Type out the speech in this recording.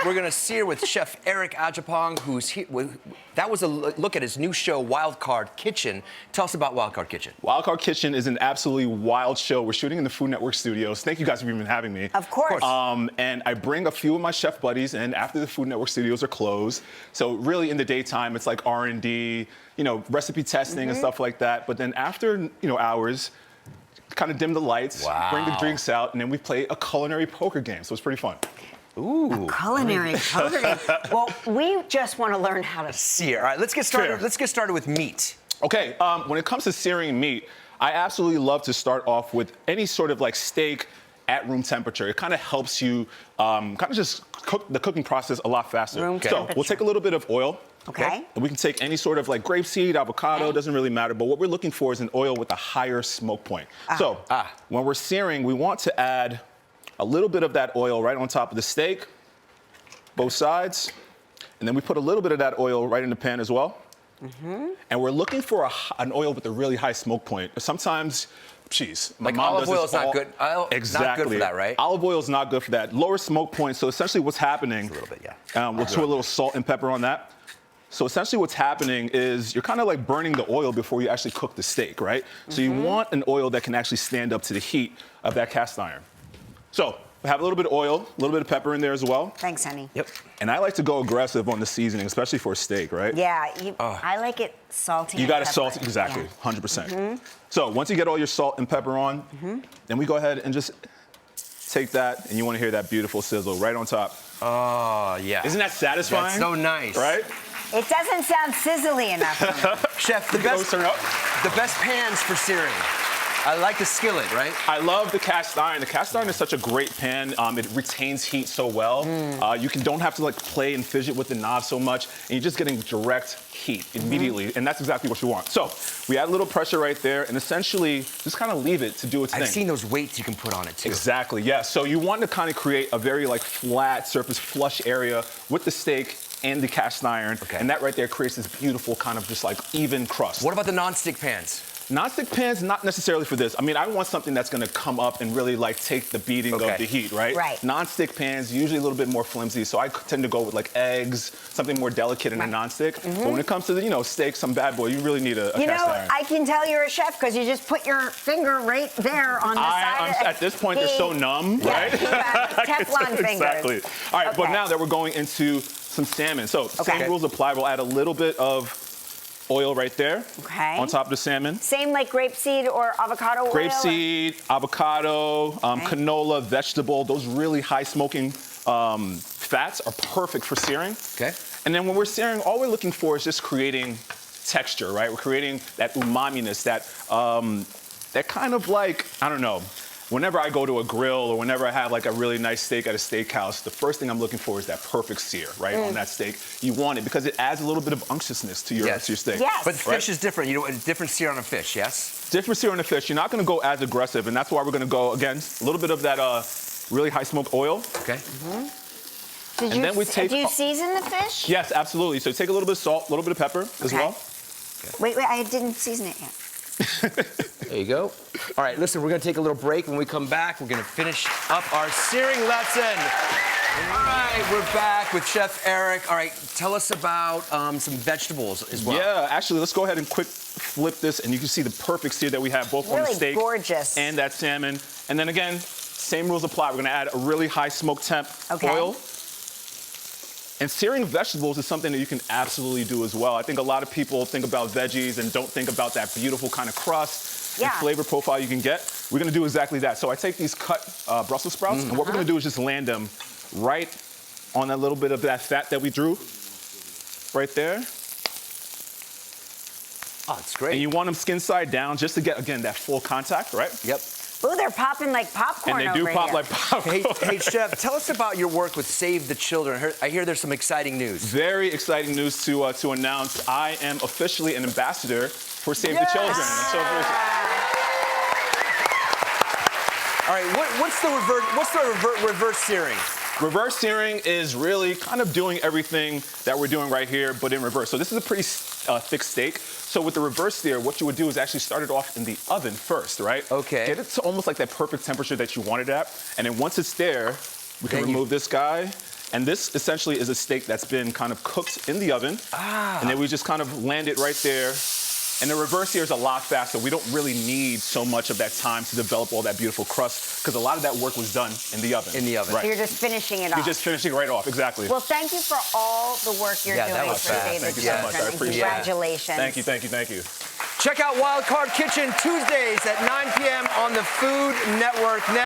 we're gonna sear with Chef Eric Adjepong, who's here. That was a look at his new show, Wild Card Kitchen. Tell us about Wild Card Kitchen. Wild Card Kitchen is an absolutely wild show. We're shooting in the Food Network studios. Thank you guys for even having me. Of course. And I bring a few of my chef buddies in after the Food Network studios are closed. So really in the daytime, it's like R&D, recipe testing and stuff like that. But then after, hours, kind of dim the lights, bring the drinks out, and then we play a culinary poker game. So it's pretty fun. Ooh. A culinary poker game. Well, we just want to learn how to sear. All right, let's get started. Let's get started with meat. Okay, when it comes to searing meat, I absolutely love to start off with any sort of like steak at room temperature. It kind of helps you kind of just cook the cooking process a lot faster. So we'll take a little bit of oil. Okay. And we can take any sort of like grapeseed, avocado, doesn't really matter. But what we're looking for is an oil with a higher smoke point. So when we're searing, we want to add a little bit of that oil right on top of the steak, both sides. And then we put a little bit of that oil right in the pan as well. And we're looking for an oil with a really high smoke point. Sometimes, my like mom olive oil is not good. Exactly. Not good for that, right? Olive oil is not good for that. Lower smoke point. So essentially what's happening, just a little bit, yeah. We'll throw a little salt and pepper on that. So essentially what's happening is you're kind of like burning the oil before you actually cook the steak, right? So you want an oil that can actually stand up to the heat of that cast iron. So we have a little bit of oil, a little bit of pepper in there as well. Thanks, honey. Yep. And I like to go aggressive on the seasoning, especially for a steak, right? Yeah, I like it salty. You got to salt, exactly, 100%. So once you get all your salt and pepper on, then we go ahead and just take that, and you want to hear that beautiful sizzle right on top. Oh, yeah. Isn't that satisfying? That's so nice. Right? It doesn't sound sizzly enough. Chef, the best pans for searing. I like the skillet, right? I love the cast iron. The cast iron is such a great pan. It retains heat so well. You don't have to like play and fidget with the knob so much, and you're just getting direct heat immediately, and that's exactly what you want. So we add a little pressure right there, and essentially just kind of leave it to do its thing. I've seen those weights you can put on it too. Exactly, yeah. So you want to kind of create a very like flat surface, flush area with the steak and the cast iron, and that right there creates this beautiful kind of just like even crust. What about the non-stick pans? Non-stick pans, not necessarily for this. I mean, I want something that's gonna come up and really like take the beating of the heat, right? Right. Non-stick pans, usually a little bit more flimsy, so I tend to go with like eggs, something more delicate in a non-stick. But when it comes to the, steak, some bad boy, you really need a cast iron. I can tell you're a chef because you just put your finger right there on the side. At this point, they're so numb, right? Teflon fingers. Exactly. All right, but now that we're going into some salmon. So same rules apply. We'll add a little bit of oil right there on top of the salmon. Same like grapeseed or avocado oil? Grapeseed, avocado, canola, vegetable, those really high smoking fats are perfect for searing. And then when we're searing, all we're looking for is just creating texture, right? We're creating that umami-ness, that kind of like, I don't know, whenever I go to a grill or whenever I have like a really nice steak at a steakhouse, the first thing I'm looking for is that perfect sear, right, on that steak. You want it because it adds a little bit of unctuousness to your steak. Yes. But fish is different. You know, different sear on a fish, yes? Different sear on a fish. You're not going to go as aggressive, and that's why we're going to go, again, a little bit of that really high smoke oil. Do you season the fish? Yes, absolutely. So take a little bit of salt, a little bit of pepper as well. Wait, I didn't season it yet. There you go. All right, listen, we're going to take a little break. When we come back, we're going to finish up our searing lesson. All right, we're back with Chef Eric. All right, tell us about some vegetables as well. Yeah, actually, let's go ahead and quick flip this, and you can see the perfect sear that we have both on the steak and that salmon. And then again, same rules apply. We're going to add a really high smoke temp oil. And searing vegetables is something that you can absolutely do as well. I think a lot of people think about veggies and don't think about that beautiful kind of crust and flavor profile you can get. We're gonna do exactly that. So I take these cut Brussels sprouts, and what we're gonna do is just land them right on that little bit of that fat that we drew, right there. Oh, it's great. And you want them skin side down just to get, again, that full contact, right? Yep. Ooh, they're popping like popcorn. And they do pop like popcorn. Hey, Chef, tell us about your work with Save the Children. I hear there's some exciting news. Very exciting news to announce. I am officially an ambassador for Save the Children. All right, what's the reverse searing? Reverse searing is really kind of doing everything that we're doing right here, but in reverse. So this is a pretty thick steak. So with the reverse sear, what you would do is actually start it off in the oven first, right? Okay. Get it to almost like that perfect temperature that you want it at. And then once it's there, we can remove this guy. And this essentially is a steak that's been kind of cooked in the oven. And then we just kind of land it right there. And the reverse here is a lot faster. We don't really need so much of that time to develop all that beautiful crust because a lot of that work was done in the oven. In the oven. Right. So you're just finishing it off. You're just finishing it right off, exactly. Well, thank you for all the work you're Yeah, that doing was for fast. Save the Thank you so much. Children. I And appreciate it. congratulations. Thank you, thank you, thank you. Check out Wild Card Kitchen Tuesdays at 9 p.m. on the Food Network.